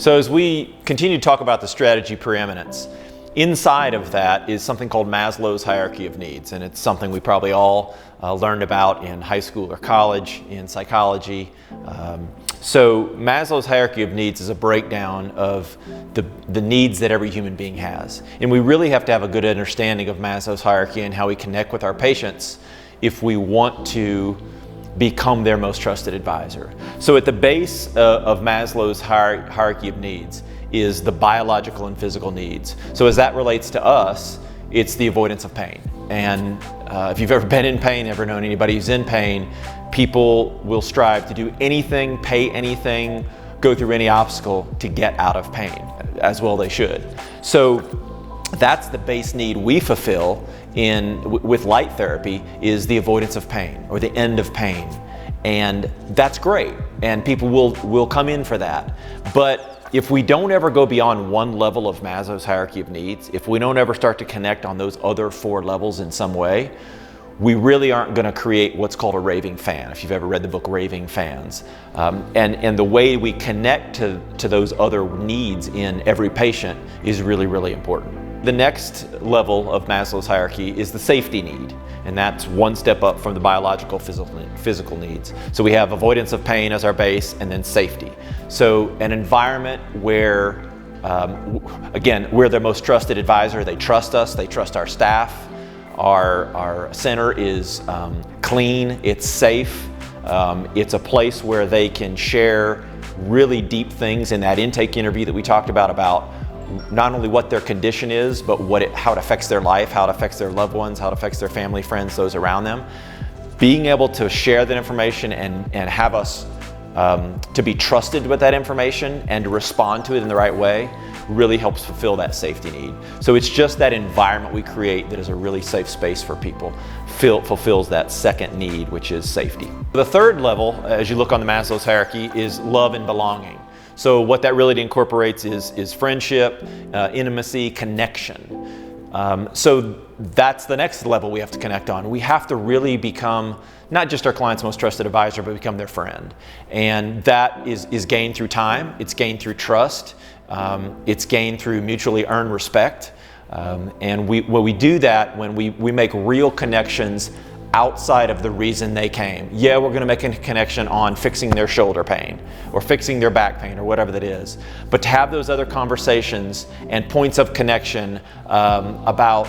So as we continue to talk about the strategy preeminence, inside of that is something called Maslow's hierarchy of needs, and it's something we probably all learned about in high school or college in psychology. So Maslow's hierarchy of needs is a breakdown of the needs that every human being has. And we really have to have a good understanding of Maslow's hierarchy and how we connect with our patients if we want to become their most trusted advisor. So at the base of Maslow's hierarchy of needs is the biological and physical needs. So as that relates to us, it's the avoidance of pain. And if you've ever been in pain, ever known anybody who's in pain, people will strive to do anything, pay anything, go through any obstacle to get out of pain, as well they should. So that's the base need we fulfill with light therapy, is the avoidance of pain or the end of pain. And that's great, and people will come in for that. But if we don't ever go beyond one level of Maslow's hierarchy of needs, if we don't ever start to connect on those other 4 levels in some way, we really aren't going to create what's called a raving fan, if you've ever read the book Raving Fans. And the way we connect to those other needs in every patient is really, really important. The next level of Maslow's hierarchy is the safety need, and that's one step up from the biological physical needs. So we have avoidance of pain as our base, and then safety. So an environment where, again, we're their most trusted advisor. They trust us, they trust our staff. Our center is clean, it's safe, it's a place where they can share really deep things in that intake interview that we talked about not only what their condition is, but how it affects their life, how it affects their loved ones, how it affects their family, friends, those around them. Being able to share that information and have us to be trusted with that information and to respond to it in the right way really helps fulfill that safety need. So it's just that environment we create that is a really safe space for people, fulfills that second need, which is safety. The third level, as you look on the Maslow's hierarchy, is love and belonging. So what that really incorporates is friendship, intimacy, connection. So that's the next level we have to connect on. We have to really become not just our client's most trusted advisor, but become their friend. And that is gained through time, it's gained through trust, it's gained through mutually earned respect. And when we do that, when we make real connections outside of the reason they came. Yeah, we're going to make a connection on fixing their shoulder pain or fixing their back pain or whatever that is. But to have those other conversations and points of connection about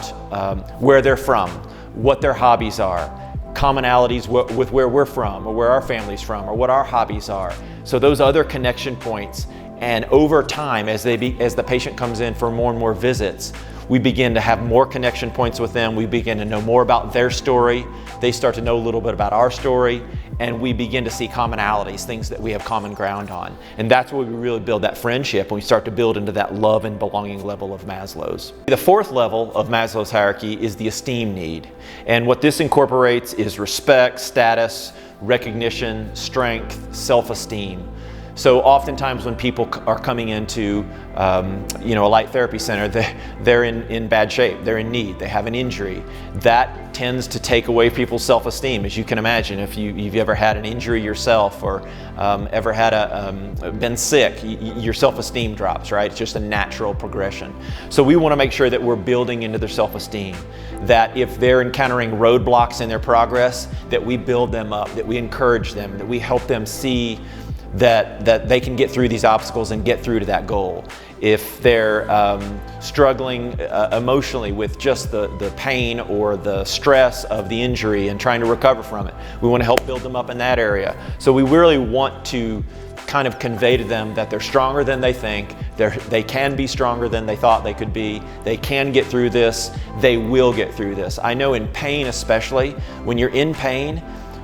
where they're from, what their hobbies are, commonalities with where we're from or where our family's from or what our hobbies are. So those other connection points, and over time as the patient comes in for more and more visits, we begin to have more connection points with them. We begin to know more about their story. They start to know a little bit about our story, and we begin to see commonalities, things that we have common ground on. And that's where we really build that friendship, when we start to build into that love and belonging level of Maslow's. The fourth level of Maslow's hierarchy is the esteem need. And what this incorporates is respect, status, recognition, strength, self-esteem. So oftentimes when people are coming into a light therapy center, they're in bad shape, they're in need, they have an injury. That tends to take away people's self-esteem, as you can imagine. If you've ever had an injury yourself or ever had been sick, your self-esteem drops, right? It's just a natural progression. So we want to make sure that we're building into their self-esteem, that if they're encountering roadblocks in their progress, that we build them up, that we encourage them, that we help them see that they can get through these obstacles and get through to that goal. If they're struggling emotionally with just the pain or the stress of the injury and trying to recover from it, we want to help build them up in that area. So we really want to kind of convey to them that they're stronger than they think, they can be stronger than they thought they could be, they can get through this, they will get through this. I know in pain especially, when you're in pain,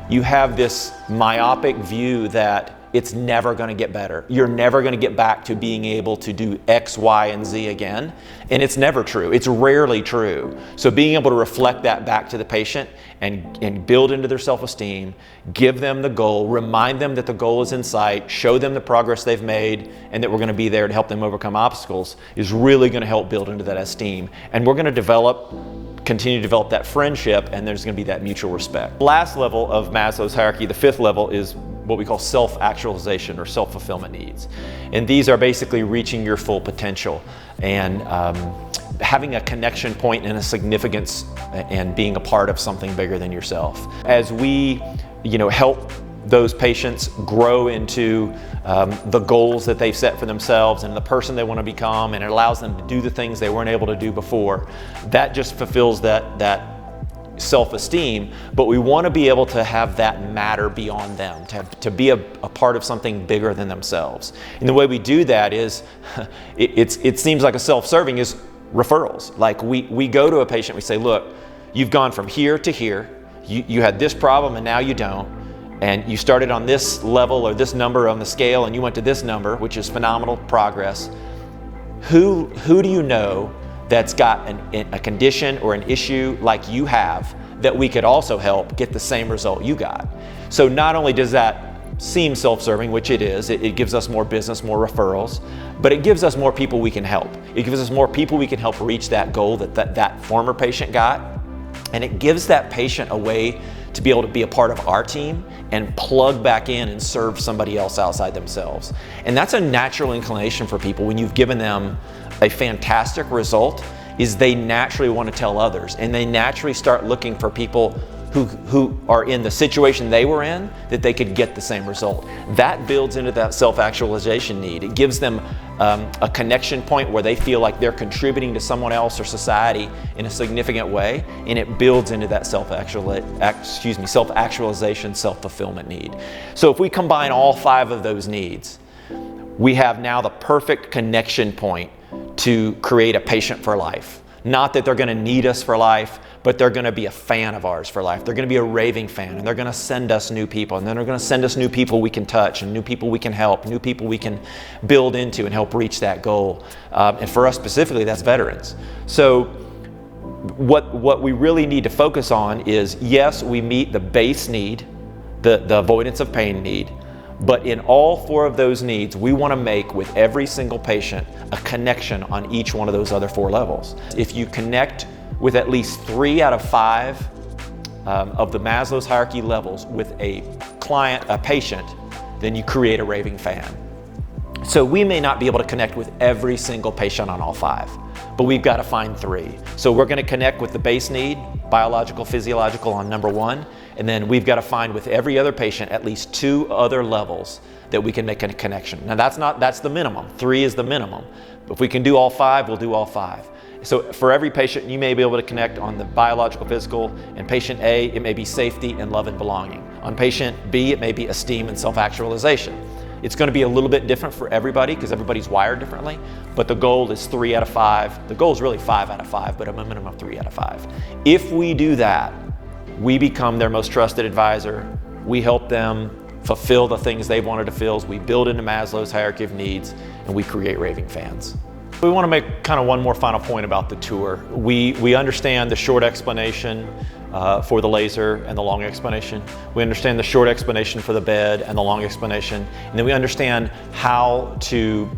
you have this myopic view that it's never going to get better. You're never going to get back to being able to do X, Y, and Z again. And it's never true. It's rarely true. So being able to reflect that back to the patient and build into their self-esteem, give them the goal, remind them that the goal is in sight, show them the progress they've made, and that we're going to be there to help them overcome obstacles, is really going to help build into that esteem. And we're going to continue to develop that friendship, and there's going to be that mutual respect. The last level of Maslow's hierarchy, the fifth level, is what we call self-actualization or self-fulfillment needs. And these are basically reaching your full potential and having a connection point and a significance and being a part of something bigger than yourself. As we, help those patients grow into the goals that they've set for themselves and the person they want to become, and it allows them to do the things they weren't able to do before, that just fulfills that self-esteem. But we want to be able to have that matter beyond them, to be a part of something bigger than themselves. And the way we do that is, it seems like a self-serving, is referrals. Like we go to a patient, we say, look, you've gone from here to here, you had this problem and now you don't, and you started on this level or this number on the scale and you went to this number, which is phenomenal progress. Who do you know that's got a condition or an issue like you have that we could also help get the same result you got? So not only does that seem self-serving, which it is, it gives us more business, more referrals, but it gives us more people we can help. It gives us more people we can help reach that goal that former patient got. And it gives that patient a way to be able to be a part of our team and plug back in and serve somebody else outside themselves. And that's a natural inclination for people when you've given them a fantastic result, is they naturally want to tell others, and they naturally start looking for people who are in the situation they were in, that they could get the same result. That builds into that self-actualization need. It gives them a connection point where they feel like they're contributing to someone else or society in a significant way, and it builds into that self-actualization, self-fulfillment need. So if we combine all 5 of those needs, we have now the perfect connection point to create a patient for life. Not that they're going to need us for life, but they're going to be a fan of ours for life. They're going to be a raving fan, and they're going to send us new people, and then they're going to send us new people we can touch, and new people we can help, new people we can build into and help reach that goal. And for us specifically, that's veterans. So what we really need to focus on is, yes, we meet the base need, the avoidance of pain need, but in all 4 of those needs, we want to make with every single patient a connection on each one of those other 4 levels. If you connect with at least 3 out of 5 of the Maslow's hierarchy levels with a client, a patient, then you create a raving fan. So we may not be able to connect with every single patient on all 5, but we've got to find 3. So we're going to connect with the base need, biological, physiological, on number 1, and then we've got to find with every other patient at least 2 other levels that we can make a connection. Now that's the minimum. 3 is the minimum. But if we can do all 5, we'll do all 5. So for every patient, you may be able to connect on the biological, physical, and patient A, it may be safety and love and belonging. On patient B, it may be esteem and self-actualization. It's going to be a little bit different for everybody because everybody's wired differently, but the goal is 3 out of 5. The goal is really 5 out of 5, but a minimum of 3 out of 5. If we do that, we become their most trusted advisor. We help them fulfill the things they wanted to fulfill. We build into Maslow's hierarchy of needs, and we create raving fans. We want to make kind of one more final point about the tour. We understand the short explanation for the laser and the long explanation. We understand the short explanation for the bed and the long explanation. And then we understand how to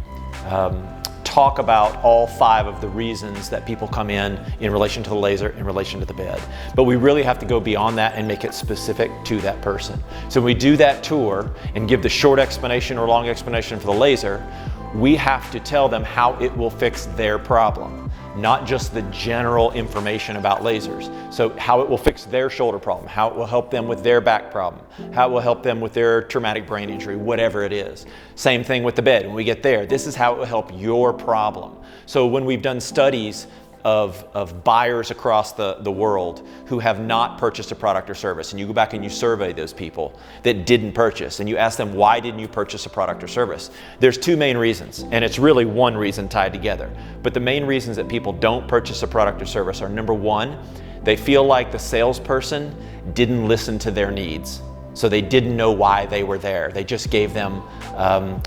talk about all 5 of the reasons that people come in relation to the laser, in relation to the bed. But we really have to go beyond that and make it specific to that person. So when we do that tour and give the short explanation or long explanation for the laser, we have to tell them how it will fix their problem, not just the general information about lasers. So how it will fix their shoulder problem, how it will help them with their back problem, how it will help them with their traumatic brain injury, whatever it is. Same thing with the bed. When we get there, this is how it will help your problem. So when we've done studies of buyers across the world who have not purchased a product or service, and you go back and you survey those people that didn't purchase, and you ask them, why didn't you purchase a product or service? There's 2 main reasons, and it's really one reason tied together. But the main reasons that people don't purchase a product or service are, number 1, they feel like the salesperson didn't listen to their needs. So they didn't know why they were there. They just gave them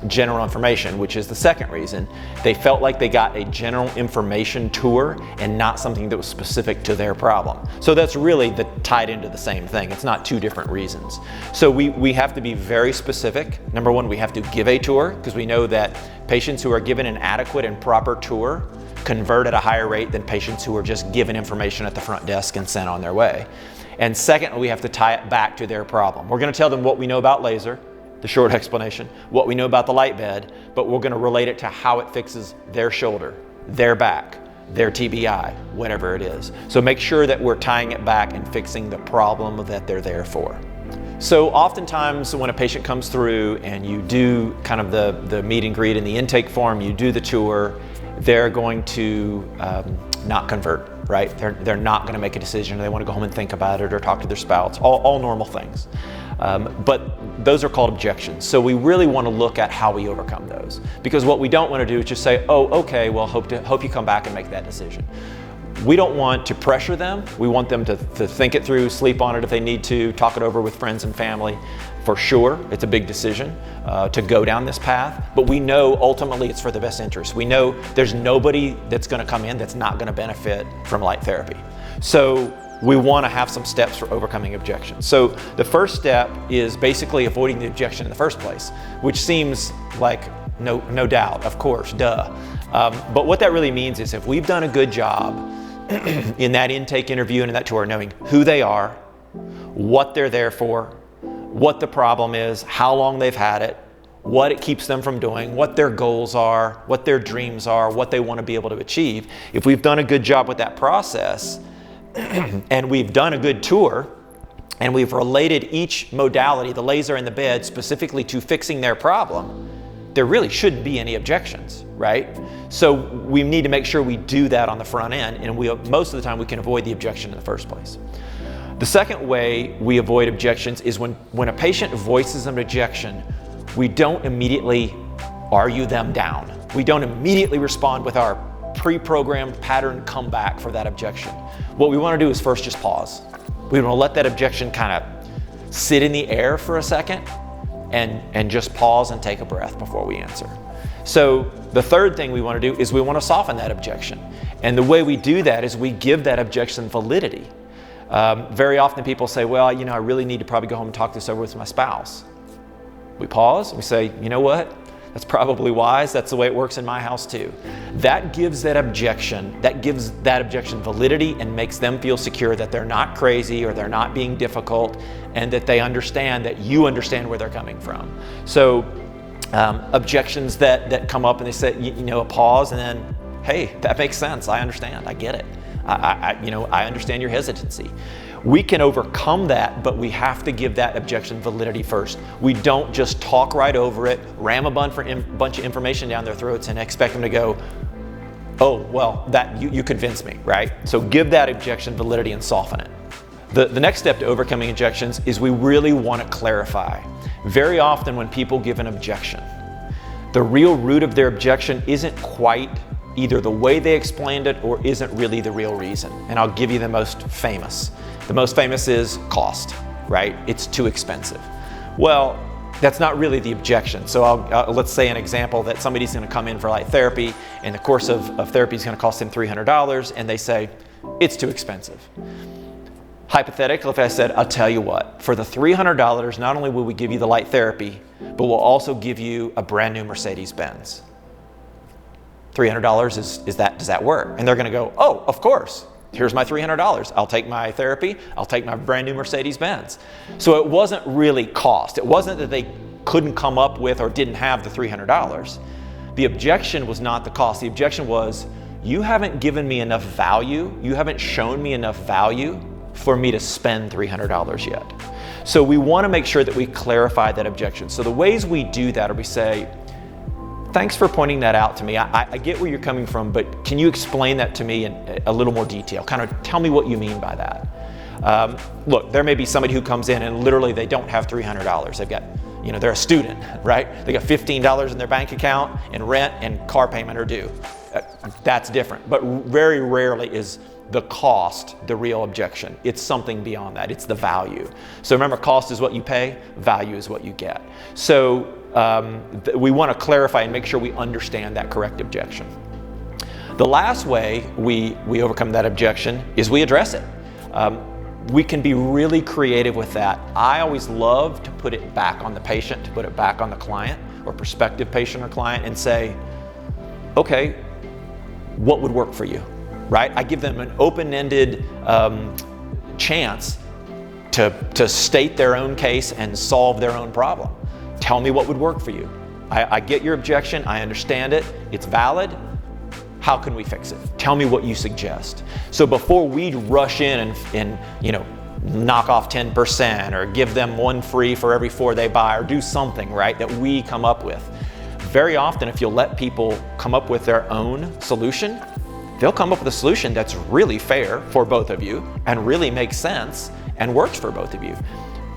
general information, which is the second reason. They felt like they got a general information tour and not something that was specific to their problem. So that's really tied into the same thing. It's not 2 different reasons. So we have to be very specific. Number 1, we have to give a tour, because we know that patients who are given an adequate and proper tour convert at a higher rate than patients who are just given information at the front desk and sent on their way. And second, we have to tie it back to their problem. We're going to tell them what we know about laser the short explanation, what we know about the light bed, but we're going to relate it to how it fixes their shoulder, their back, their TBI, whatever it is. So make sure that we're tying it back and fixing the problem that they're there for. So oftentimes when a patient comes through and you do kind of the meet and greet in the intake form, you do the tour, they're going to not convert, right? They're not going to make a decision. They want to go home and think about it or talk to their spouse, all normal things. But those are called objections. So we really want to look at how we overcome those, because what we don't want to do is just say, oh, okay, well, hope you come back and make that decision. We don't want to pressure them. We want them to think it through, sleep on it if they need to, talk it over with friends and family. For sure, it's a big decision to go down this path, but we know ultimately it's for the best interest. We know there's nobody that's going to come in that's not going to benefit from light therapy. So we want to have some steps for overcoming objections. So the first step is basically avoiding the objection in the first place, which seems like no doubt, of course, duh. But what that really means is if we've done a good job in that intake interview and in that tour, knowing who they are, what they're there for, what the problem is, how long they've had it, what it keeps them from doing, what their goals are, what their dreams are, what they want to be able to achieve. If we've done a good job with that process and we've done a good tour and we've related each modality, the laser and the bed, specifically to fixing their problem, there really shouldn't be any objections, right? So we need to make sure we do that on the front end, and most of the time we can avoid the objection in the first place. The second way we avoid objections is when a patient voices an objection, we don't immediately argue them down. We don't immediately respond with our pre-programmed pattern comeback for that objection. What we want to do is first just pause. We want to let that objection kind of sit in the air for a second and just pause and take a breath before we answer. So the third thing we want to do is we want to soften that objection. And the way we do that is we give that objection validity. Very often people say, well, I really need to probably go home and talk this over with my spouse. We pause, we say, you know what? That's probably wise. That's the way it works in my house too. That gives that objection validity and makes them feel secure that they're not crazy or they're not being difficult, and that they understand that you understand where they're coming from. So objections that come up and they say, a pause and then, hey, that makes sense. I understand. I get it. I understand your hesitancy. We can overcome that, but we have to give that objection validity first. We don't just talk right over it, ram a bunch of information down their throats and expect them to go, oh, well, you convinced me, right? So give that objection validity and soften it. The next step to overcoming objections is we really want to clarify. Very often when people give an objection, the real root of their objection isn't quite either the way they explained it or isn't really the real reason. And I'll give you the most famous. The most famous is cost, right? It's too expensive. Well, that's not really the objection. So let's say an example that somebody's going to come in for light therapy, and the course of therapy is going to cost them $300, and they say, it's too expensive. Hypothetically, if I said, I'll tell you what, for the $300, not only will we give you the light therapy, but we'll also give you a brand new Mercedes-Benz. $300, does that work? And they're going to go, oh, of course. Here's my $300. I'll take my therapy. I'll take my brand new Mercedes-Benz. So it wasn't really cost. It wasn't that they couldn't come up with or didn't have the $300. The objection was not the cost. The objection was, you haven't given me enough value. You haven't shown me enough value for me to spend $300 yet. So we want to make sure that we clarify that objection. So the ways we do that are we say, thanks for pointing that out to me. I get where you're coming from, but can you explain that to me in a little more detail? Kind of tell me what you mean by that. Look, there may be somebody who comes in and literally they don't have $300. They've got, they're a student, right? They got $15 in their bank account and rent and car payment are due. That's different, but very rarely is the cost the real objection. It's something beyond that. It's the value. So remember, cost is what you pay, value is what you get. So we want to clarify and make sure we understand that correct objection. The last way we overcome that objection is we address it. We can be really creative with that. I always love to put it back on the patient, to put it back on the client or prospective patient or client and say, okay, what would work for you, right? I give them an open-ended chance to state their own case and solve their own problem. Tell me what would work for you. I get your objection, I understand it, it's valid. How can we fix it? Tell me what you suggest. So before we rush in and knock off 10% or give them one free for every 4 they buy or do something, right, that we come up with. Very often, if you'll let people come up with their own solution, they'll come up with a solution that's really fair for both of you and really makes sense and works for both of you.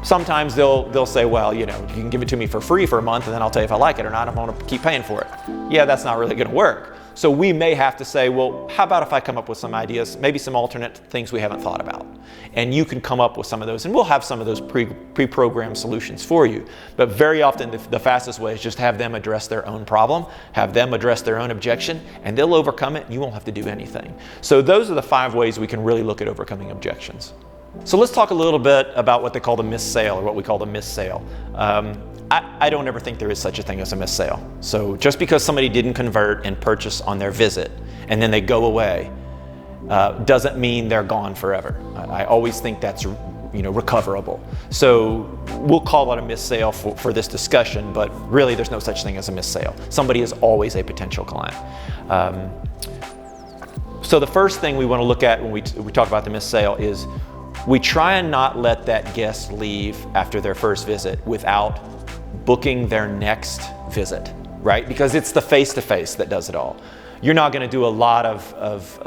Sometimes they'll say, well, you can give it to me for free for a month and then I'll tell you if I like it or not, if I want to keep paying for it. Yeah, that's not really going to work. So we may have to say, well, how about if I come up with some ideas, maybe some alternate things we haven't thought about? And you can come up with some of those, and we'll have some of those pre-programmed solutions for you. But very often the fastest way is just have them address their own problem, have them address their own objection, and they'll overcome it and you won't have to do anything. So those are the 5 ways we can really look at overcoming objections. So let's talk a little bit about what they call the missed sale, or what we call the missed sale. I don't ever think there is such a thing as a missed sale. So just because somebody didn't convert and purchase on their visit and then they go away, doesn't mean they're gone forever. I always think that's recoverable. So we'll call it a missed sale for this discussion, but really there's no such thing as a missed sale. Somebody is always a potential client. So the first thing we want to look at when we talk about the missed sale is we try and not let that guest leave after their first visit without booking their next visit, right? Because it's the face-to-face that does it all. You're not going to do a lot of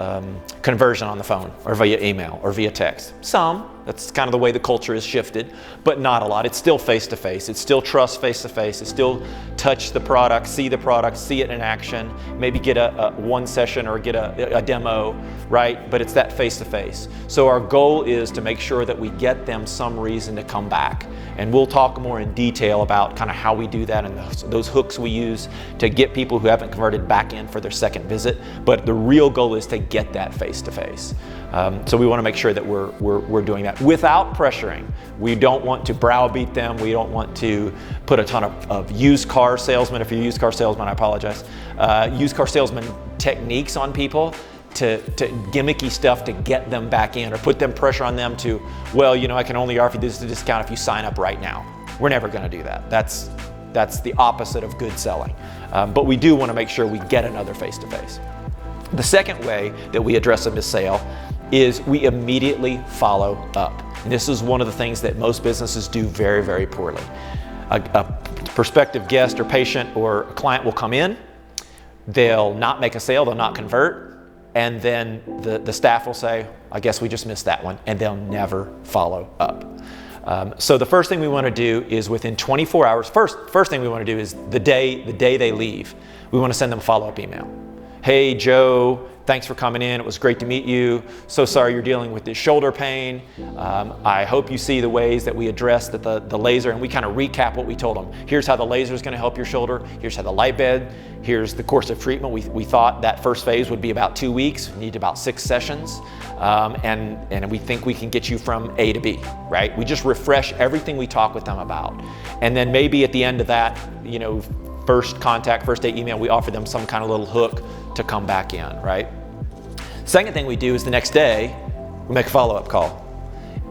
conversion on the phone or via email or via text. Some, that's kind of the way the culture has shifted, but not a lot. It's still face-to-face. It's still trust face-to-face. It's still touch the product, see it in action, maybe get a one session or get a demo, right? But it's that face-to-face. So our goal is to make sure that we get them some reason to come back. And we'll talk more in detail about kind of how we do that and those hooks we use to get people who haven't converted back in for their second visit. But the real goal is to get that face-to-face. So we want to make sure that we're doing that without pressuring. We don't want to browbeat them. We don't want to put a ton of used car salesmen, if you're a used car salesman, I apologize, used car salesman techniques on people to gimmicky stuff to get them back in or put them pressure on them to, well, I can only offer you this discount if you sign up right now. We're never going to do that. That's the opposite of good selling. But we do want to make sure we get another face-to-face. The second way that we address a missed sale is we immediately follow up. And this is one of the things that most businesses do very, very poorly. A prospective guest or patient or a client will come in, they'll not make a sale, they'll not convert, and then the staff will say, I guess we just missed that one, and they'll never follow up. So the first thing we want to do is within 24 hours, first thing we want to do is the day they leave, we want to send them a follow-up email. Hey, Joe, thanks for coming in. It was great to meet you. So sorry you're dealing with this shoulder pain. I hope you see the ways that we addressed the laser, and we kind of recap what we told them. Here's how the laser is going to help your shoulder. Here's how the light bed. Here's the course of treatment. We thought that first phase would be about 2 weeks. We need about 6 sessions. And we think we can get you from A to B, right? We just refresh everything we talk with them about. And then maybe at the end of that, first contact, first day email, we offer them some kind of little hook to come back in, right? Second thing we do is the next day, we make a follow-up call.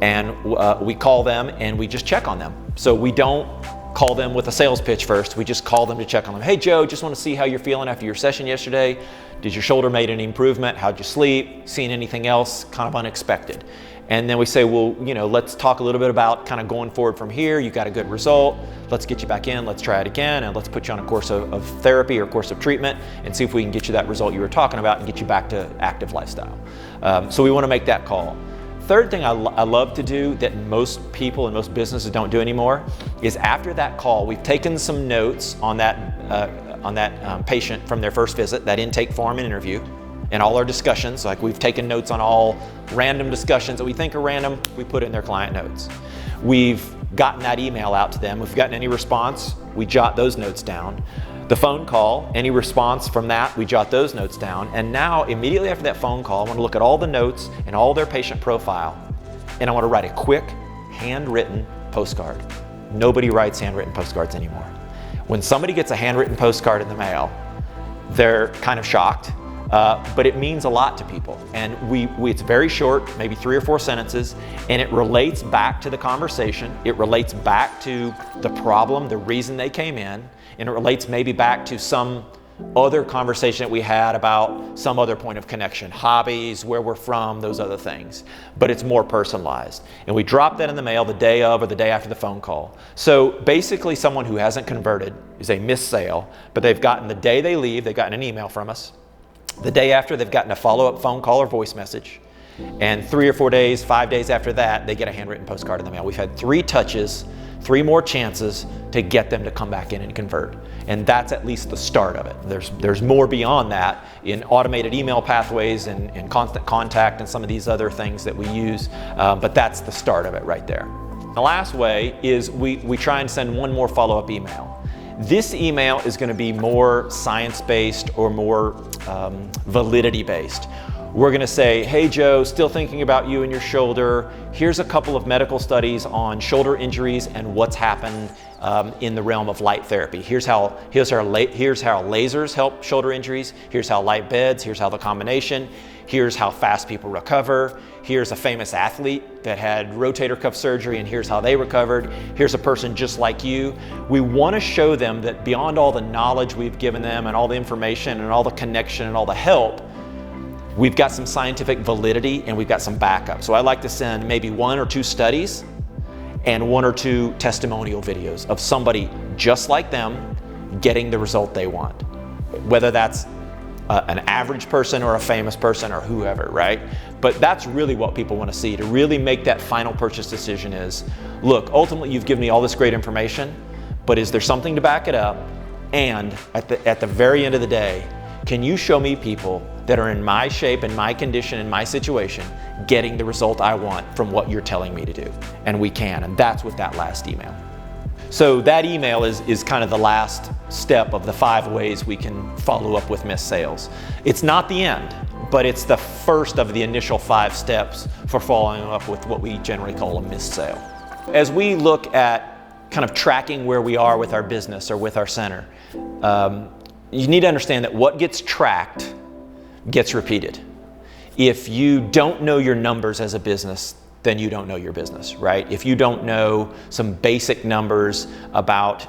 And we call them and we just check on them. So we don't call them with a sales pitch first. We just call them to check on them. Hey, Joe, just want to see how you're feeling after your session yesterday. Did your shoulder make any improvement? How'd you sleep? Seen anything else kind of unexpected? And then we say, well, let's talk a little bit about kind of going forward from here. You got a good result. Let's get you back in. Let's try it again. And let's put you on a course of therapy or course of treatment and see if we can get you that result you were talking about and get you back to active lifestyle. So we want to make that call. Third thing I love to do that most people and most businesses don't do anymore is after that call, we've taken some notes on that patient from their first visit, that intake form and interview, and all our discussions. Like we've taken notes on all random discussions that we think are random, we put in their client notes. We've gotten that email out to them. If we've gotten any response, we jot those notes down. The phone call, any response from that, we jot those notes down. And now, immediately after that phone call, I want to look at all the notes and all their patient profile, and I want to write a quick, handwritten postcard. Nobody writes handwritten postcards anymore. When somebody gets a handwritten postcard in the mail, they're kind of shocked. but it means a lot to people. And it's very short, maybe 3 or 4 sentences, and it relates back to the conversation. It relates back to the problem, the reason they came in, and it relates maybe back to some other conversation that we had about some other point of connection, hobbies, where we're from, those other things. But it's more personalized. And we drop that in the mail the day of or the day after the phone call. So basically someone who hasn't converted is a missed sale, but they've gotten the day they leave, they've gotten an email from us. The day after, they've gotten a follow-up phone call or voice message. And 3 or 4 days, 5 days after that, they get a handwritten postcard in the mail. We've had 3 touches, 3 more chances to get them to come back in and convert. And that's at least the start of it. There's more beyond that in automated email pathways and constant contact and some of these other things that we use, but that's the start of it right there. The last way is we try and send one more follow-up email. This email is going to be more science-based or more validity-based. We're going to say, hey Joe, still thinking about you and your shoulder. Here's a couple of medical studies on shoulder injuries and what's happened in the realm of light therapy. Here's how lasers help shoulder injuries. Here's how light beds. Here's how the combination. Here's how fast people recover. Here's a famous athlete that had rotator cuff surgery and here's how they recovered. Here's a person just like you. We want to show them that beyond all the knowledge we've given them and all the information and all the connection and all the help, we've got some scientific validity and we've got some backup. So I like to send maybe 1 or 2 studies and 1 or 2 testimonial videos of somebody just like them getting the result they want. Whether that's an average person or a famous person or whoever, right? But that's really what people want to see, to really make that final purchase decision is, look, ultimately you've given me all this great information, but is there something to back it up? And at the very end of the day, can you show me people that are in my shape and my condition and my situation getting the result I want from what you're telling me to do? And we can, and that's with that last email. So that email is kind of the last step of the 5 ways we can follow up with missed sales. It's not the end, but it's the first of the initial 5 steps for following up with what we generally call a missed sale. As we look at kind of tracking where we are with our business or with our center, you need to understand that what gets tracked gets repeated. If you don't know your numbers as a business, then you don't know your business, right? If you don't know some basic numbers about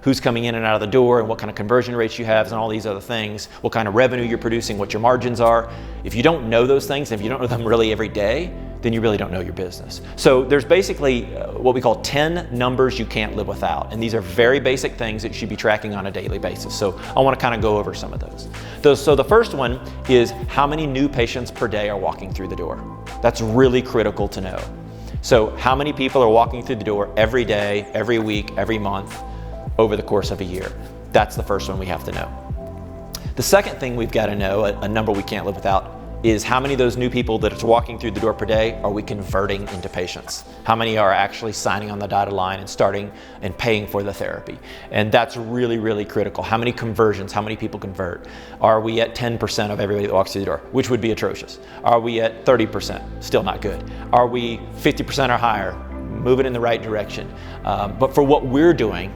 who's coming in and out of the door and what kind of conversion rates you have and all these other things, what kind of revenue you're producing, what your margins are, if you don't know those things, if you don't know them really every day, then you really don't know your business. So there's basically what we call 10 numbers you can't live without. And these are very basic things that you should be tracking on a daily basis. So I want to kind of go over some of those. So the first one is how many new patients per day are walking through the door. That's really critical to know. So how many people are walking through the door every day, every week, every month over the course of a year? That's the first one we have to know. The second thing we've got to know, a number we can't live without, is how many of those new people that are walking through the door per day are we converting into patients? How many are actually signing on the dotted line and starting and paying for the therapy? And that's really, really critical. How many conversions, how many people convert? Are we at 10% of everybody that walks through the door, which would be atrocious? Are we at 30%? Still not good. Are we 50% or higher? Moving in the right direction. But for what we're doing,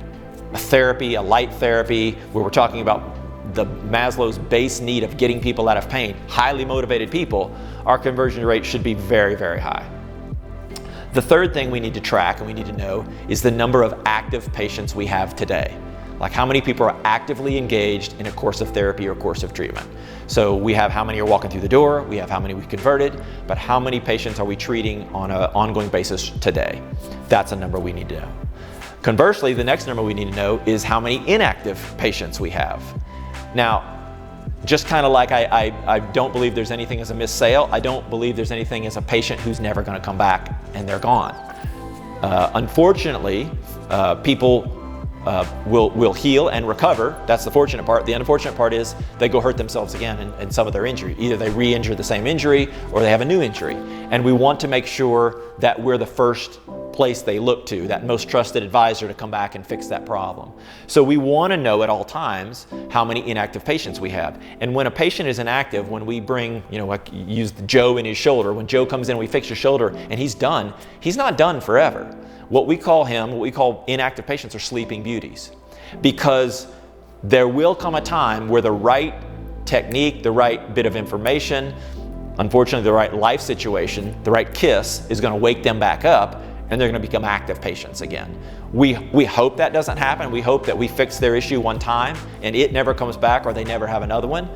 a therapy, a light therapy, where we're talking about the Maslow's base need of getting people out of pain, highly motivated people, our conversion rate should be very, very high. The third thing we need to track and we need to know is the number of active patients we have today. Like how many people are actively engaged in a course of therapy or course of treatment. So we have how many are walking through the door, we have how many we converted, but how many patients are we treating on an ongoing basis today? That's a number we need to know. Conversely, the next number we need to know is how many inactive patients we have. Now, just kind of like I don't believe there's anything as a missed sale, I don't believe there's anything as a patient who's never going to come back and they're gone. Unfortunately, people will heal and recover. That's the fortunate part. The unfortunate part is they go hurt themselves again in some of their injury. Either they re-injure the same injury or they have a new injury. And we want to make sure that we're the first place they look to, that most trusted advisor to come back and fix that problem. So we want to know at all times how many inactive patients we have. And when a patient is inactive, when we bring, like use Joe in his shoulder, when Joe comes in, we fix his shoulder and he's done, he's not done forever. What we call inactive patients are sleeping beauties, because there will come a time where the right technique, the right bit of information, unfortunately the right life situation, the right kiss is going to wake them back up and they're going to become active patients again. We hope that doesn't happen. We hope that we fix their issue one time and it never comes back or they never have another one.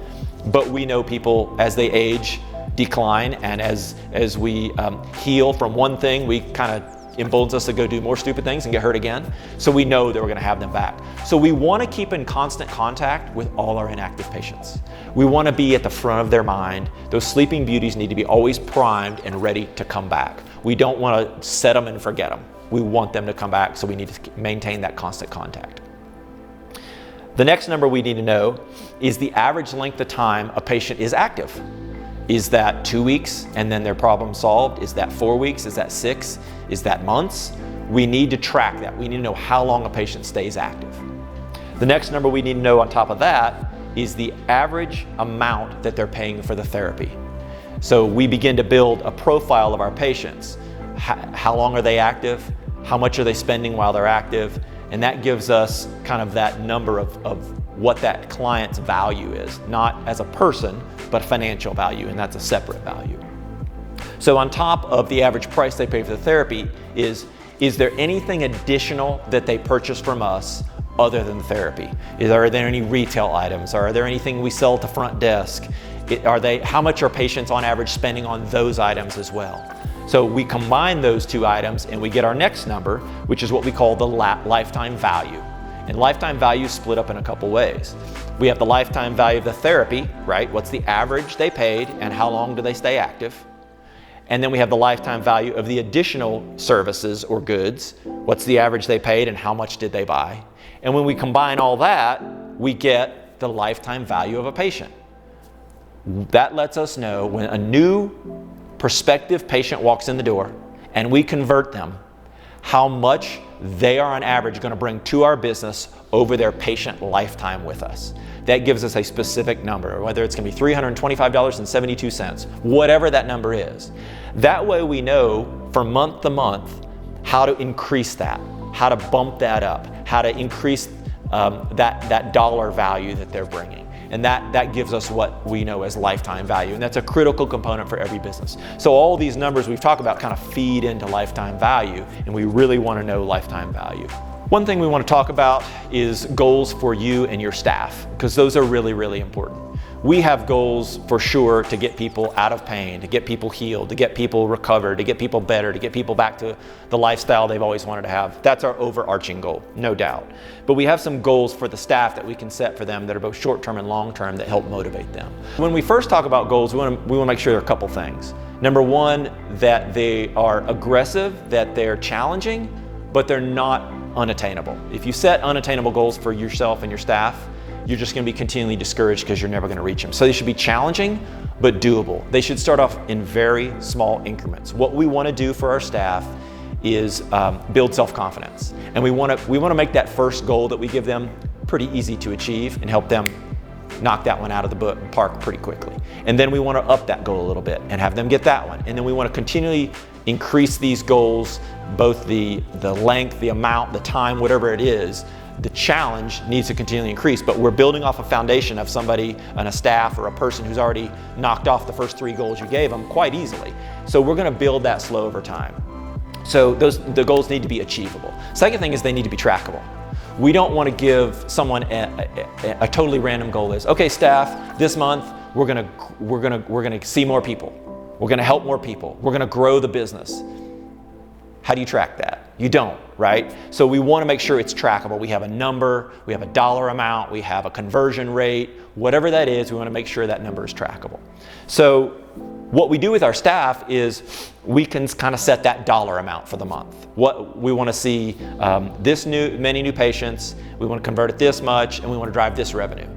But we know people, as they age, decline, and as we heal from one thing, we kind of emboldens us to go do more stupid things and get hurt again. So we know that we're going to have them back. So we want to keep in constant contact with all our inactive patients. We want to be at the front of their mind. Those sleeping beauties need to be always primed and ready to come back. We don't want to set them and forget them. We want them to come back, so we need to maintain that constant contact. The next number we need to know is the average length of time a patient is active. Is that 2 weeks and then their problem solved? Is that 4 weeks? Is that 6? Is that months? We need to track that. We need to know how long a patient stays active. The next number we need to know on top of that is the average amount that they're paying for the therapy. So we begin to build a profile of our patients. How long are they active? How much are they spending while they're active? And that gives us kind of that number of what that client's value is, not as a person, but financial value, and that's a separate value. So on top of the average price they pay for the therapy is there anything additional that they purchase from us other than the therapy? Are there any retail items? Are there anything we sell at the front desk? How much are patients on average spending on those items as well? So we combine those two items and we get our next number, which is what we call the lifetime value. And lifetime value is split up in a couple ways. We have the lifetime value of the therapy, right? What's the average they paid and how long do they stay active? And then we have the lifetime value of the additional services or goods. What's the average they paid and how much did they buy? And when we combine all that, we get the lifetime value of a patient. That lets us know when a new prospective patient walks in the door and we convert them, how much they are on average going to bring to our business over their patient lifetime with us. That gives us a specific number, whether it's going to be $325.72, whatever that number is. That way we know from month to month how to increase that, how to bump that up, how to increase that dollar value that they're bringing. And that gives us what we know as lifetime value. And that's a critical component for every business. So all these numbers we've talked about kind of feed into lifetime value, and we really want to know lifetime value. One thing we want to talk about is goals for you and your staff, because those are really, really important. We have goals for sure to get people out of pain, to get people healed, to get people recovered, to get people better, to get people back to the lifestyle they've always wanted to have. That's our overarching goal, no doubt. But we have some goals for the staff that we can set for them that are both short-term and long-term that help motivate them. When we first talk about goals, we want to make sure there are a couple things. Number one, that they are aggressive, that they're challenging, but they're not unattainable. If you set unattainable goals for yourself and your staff, you're just going to be continually discouraged because you're never going to reach them. So they should be challenging, but doable. They should start off in very small increments. What we want to do for our staff is build self-confidence. And we want to make that first goal that we give them pretty easy to achieve and help them knock that one out of the park pretty quickly. And then we want to up that goal a little bit and have them get that one. And then we want to continually increase these goals, both the length, the amount, the time, whatever it is. The challenge needs to continually increase, but we're building off a foundation of somebody on a staff or a person who's already knocked off the first 3 goals you gave them quite easily. So we're going to build that slow over time. So the goals need to be achievable. Second thing is they need to be trackable. We don't want to give someone a totally random goal. Is okay, staff, this month we're gonna see more people. We're gonna help more people. We're gonna grow the business. How do you track that? You don't, right? So we want to make sure it's trackable. We have a number, we have a dollar amount, we have a conversion rate, whatever that is, we want to make sure that number is trackable. So what we do with our staff is we can kind of set that dollar amount for the month. What we want to see many new patients, we want to convert it this much, and we want to drive this revenue.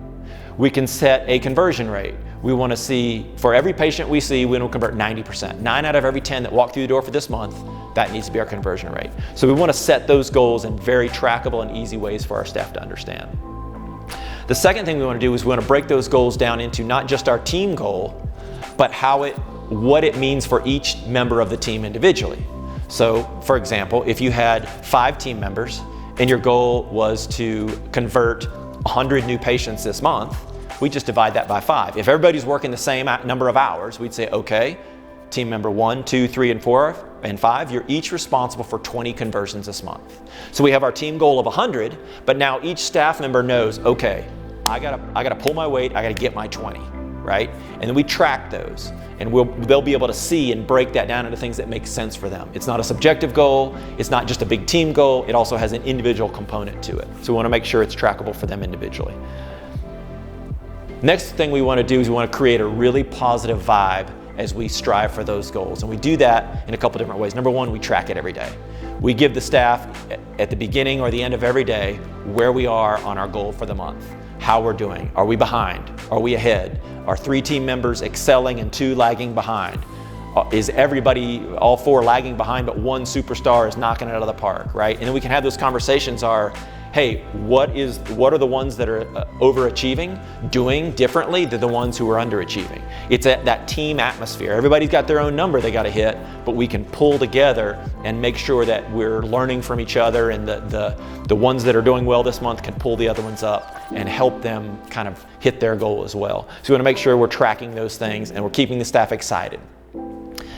We can set a conversion rate. We want to see, for every patient we see, we want to convert 90%. 9 out of every 10 that walk through the door for this month, that needs to be our conversion rate. So we want to set those goals in very trackable and easy ways for our staff to understand. The second thing we want to do is we want to break those goals down into not just our team goal, but what it means for each member of the team individually. So, for example, if you had 5 team members and your goal was to convert 100 new patients this month, we just divide that by 5. If everybody's working the same number of hours, we'd say, okay, team member 1, 2, 3, and 4, and 5, you're each responsible for 20 conversions this month. So we have our team goal of 100, but now each staff member knows, okay, I gotta pull my weight, I gotta get my 20, right? And then we track those, and they'll be able to see and break that down into things that make sense for them. It's not a subjective goal, it's not just a big team goal, it also has an individual component to it. So we wanna make sure it's trackable for them individually. Next thing we wanna do is we wanna create a really positive vibe as we strive for those goals. And we do that in a couple different ways. Number one, we track it every day. We give the staff at the beginning or the end of every day where we are on our goal for the month, how we're doing. Are we behind? Are we ahead? Are 3 team members excelling and 2 lagging behind? Is everybody, all 4 lagging behind, but 1 superstar is knocking it out of the park, right? And then we can have those conversations hey, what are the ones that are overachieving doing differently than the ones who are underachieving? It's that team atmosphere. Everybody's got their own number they got to hit, but we can pull together and make sure that we're learning from each other, and the ones that are doing well this month can pull the other ones up and help them kind of hit their goal as well. So we want to make sure we're tracking those things and we're keeping the staff excited.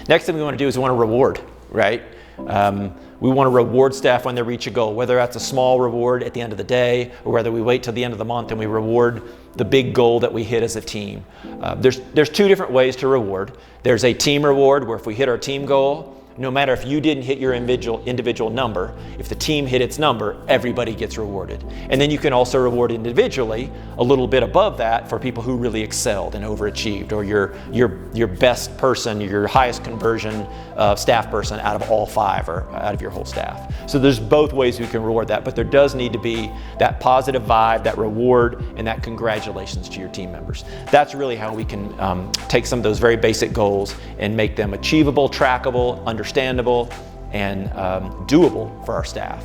Next thing we want to do is we want to reward, right? We want to reward staff when they reach a goal, whether that's a small reward at the end of the day or whether we wait till the end of the month and we reward the big goal that we hit as a team. There's 2 different ways to reward. There's a team reward where if we hit our team goal, no matter if you didn't hit your individual number, if the team hit its number, everybody gets rewarded. And then you can also reward individually a little bit above that for people who really excelled and overachieved, or your best person, your highest conversion staff person out of all 5 or out of your whole staff. So there's both ways we can reward that, but there does need to be that positive vibe, that reward, and that congratulations to your team members. That's really how we can take some of those very basic goals and make them achievable, trackable, understandable, and doable for our staff.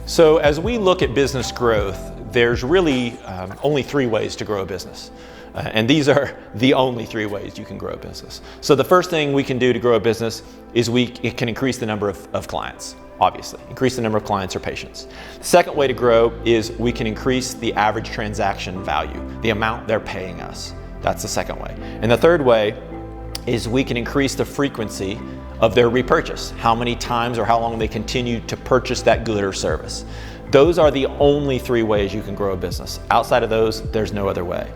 So as we look at business growth, there's really only 3 ways to grow a business. And these are the only 3 ways you can grow a business. So the first thing we can do to grow a business is it can increase the number of clients, obviously. Increase the number of clients or patients. The second way to grow is we can increase the average transaction value, the amount they're paying us. That's the second way. And the third way is we can increase the frequency of their repurchase, how many times or how long they continue to purchase that good or service. Those are the only 3 ways you can grow a business. Outside of those, there's no other way.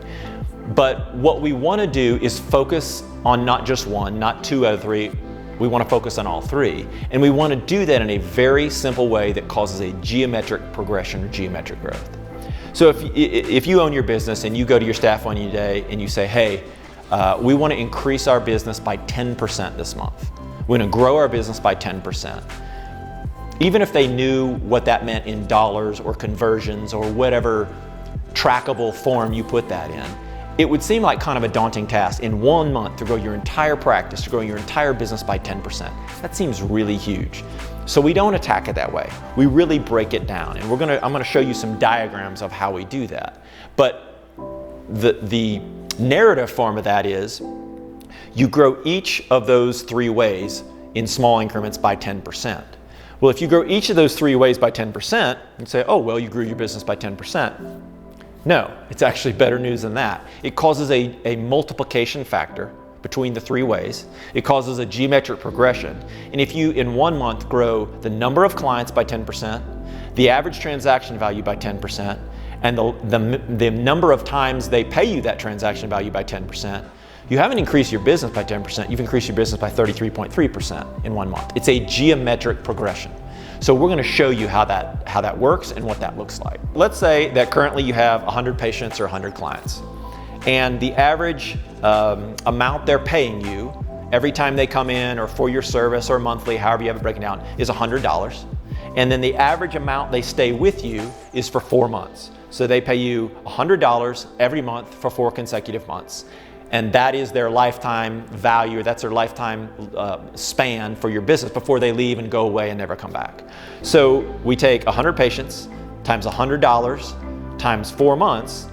But what we want to do is focus on not just 1, not 2 out of 3. We want to focus on all 3. And we want to do that in a very simple way that causes a geometric progression or geometric growth. So if you own your business and you go to your staff one day and you say, hey, we want to increase our business by 10% this month. We're going to grow our business by 10%. Even if they knew what that meant in dollars or conversions or whatever trackable form you put that in, it would seem like kind of a daunting task in 1 month to grow your entire practice, to grow your entire business by 10%. That seems really huge. So we don't attack it that way. We really break it down, and I'm gonna show you some diagrams of how we do that. But the narrative form of that is you grow each of those 3 ways in small increments by 10%. Well, if you grow each of those 3 ways by 10%, you say, oh, well, you grew your business by 10%. No, it's actually better news than that. It causes a multiplication factor between the 3 ways. It causes a geometric progression. And if you, in 1 month, grow the number of clients by 10%, the average transaction value by 10%, and the number of times they pay you that transaction value by 10%, you haven't increased your business by 10%, you've increased your business by 33.3% in 1 month. It's a geometric progression. So we're going to show you how that works and what that looks like. Let's say that currently you have 100 patients or 100 clients, and the average amount they're paying you every time they come in or for your service or monthly, however you have it broken down, is $100. And then the average amount they stay with you is for 4 months. So they pay you $100 every month for 4 consecutive months. And that is their lifetime value, that's their lifetime span for your business before they leave and go away and never come back. So we take 100 patients times $100 times 4 months,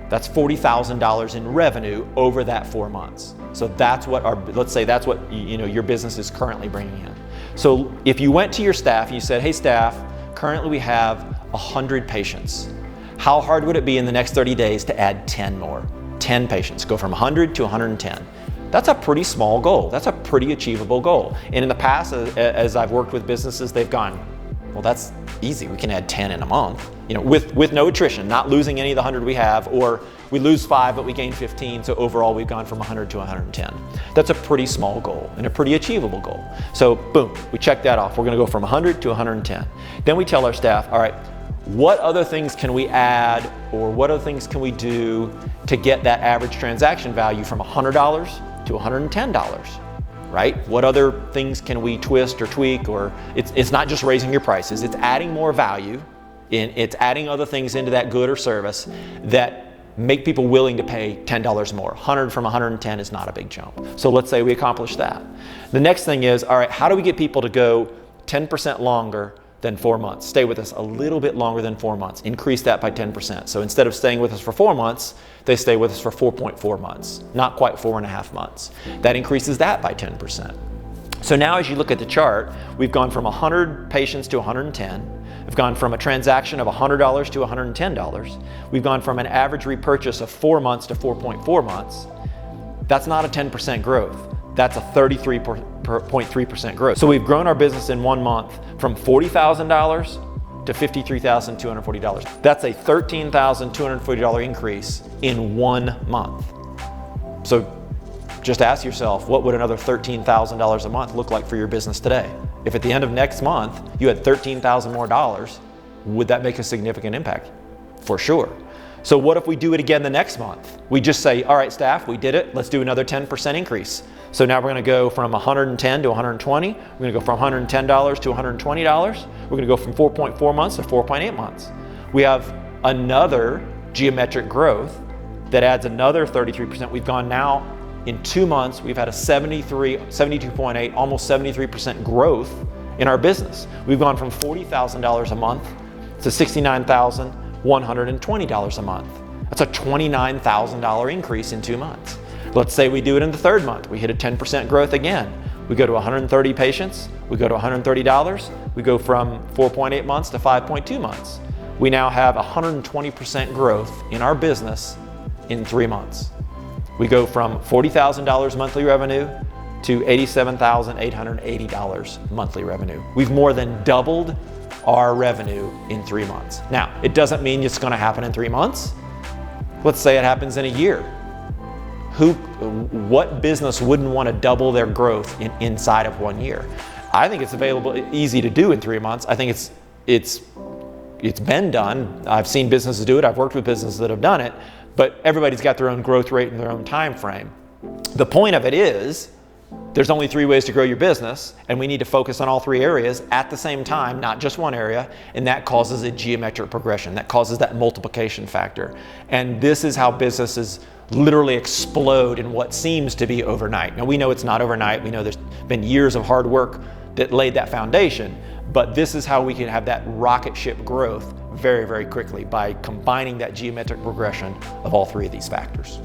that's $40,000 in revenue over that 4 months. So that's what let's say that's what your business is currently bringing in. So if you went to your staff and you said, hey staff, currently we have 100 patients. How hard would it be in the next 30 days to add 10 more? 10 patients, go from 100 to 110. That's a pretty small goal. That's a pretty achievable goal. And in the past, as I've worked with businesses, they've gone, well, that's easy. We can add 10 in a month, with no attrition, not losing any of the 100 we have, or we lose 5, but we gain 15. So overall, we've gone from 100 to 110. That's a pretty small goal and a pretty achievable goal. So boom, we check that off. We're gonna go from 100 to 110. Then we tell our staff, all right, what other things can we add, or what other things can we do to get that average transaction value from $100 to $110? Right? What other things can we twist or tweak? Or it's not just raising your prices, it's adding more value, it's adding other things into that good or service that make people willing to pay $10 more. 100 from 110 is not a big jump. So let's say we accomplish that. The next thing is, all right, how do we get people to go 10% longer than 4 months? Stay with us a little bit longer than 4 months. Increase that by 10%. So instead of staying with us for 4 months, they stay with us for 4.4 months, not quite 4.5 months. That increases that by 10%. So now as you look at the chart, we've gone from 100 patients to 110. We've gone from a transaction of $100 to $110. We've gone from an average repurchase of 4 months to 4.4 months. That's not a 10% growth. That's a 33.3% growth. So we've grown our business in 1 month from $40,000 to $53,240. That's a $13,240 increase in 1 month. So just ask yourself, what would another $13,000 a month look like for your business today? If at the end of next month you had $13,000 more dollars, would that make a significant impact? For sure. So what if we do it again the next month? We just say, all right, staff, we did it. Let's do another 10% increase. So now we're gonna go from 110 to 120. We're gonna go from $110 to $120. We're gonna go from 4.4 months to 4.8 months. We have another geometric growth that adds another 33%. We've gone now in 2 months, we've had a 72.8, almost 73% growth in our business. We've gone from $40,000 a month to $69,120 a month. That's a $29,000 increase in 2 months. Let's say we do it in the 3rd month. We hit a 10% growth again. We go to 130 patients. We go to $130. We go from 4.8 months to 5.2 months. We now have 120% growth in our business in 3 months. We go from $40,000 monthly revenue to $87,880 monthly revenue. We've more than doubled our revenue in 3 months. Now, it doesn't mean it's gonna happen in 3 months. Let's say it happens in a year. What business wouldn't want to double their growth inside of 1 year? I think it's easy to do in 3 months. I think it's been done. I've seen businesses do it. I've worked with businesses that have done it, but everybody's got their own growth rate and their own time frame. The point of it is, there's only 3 ways to grow your business, and we need to focus on all 3 areas at the same time, not just one area, and that causes a geometric progression. That causes that multiplication factor. And this is how businesses literally explode in what seems to be overnight. Now we know it's not overnight. We know there's been years of hard work that laid that foundation, but this is how we can have that rocket ship growth very, very quickly by combining that geometric progression of all 3 of these factors.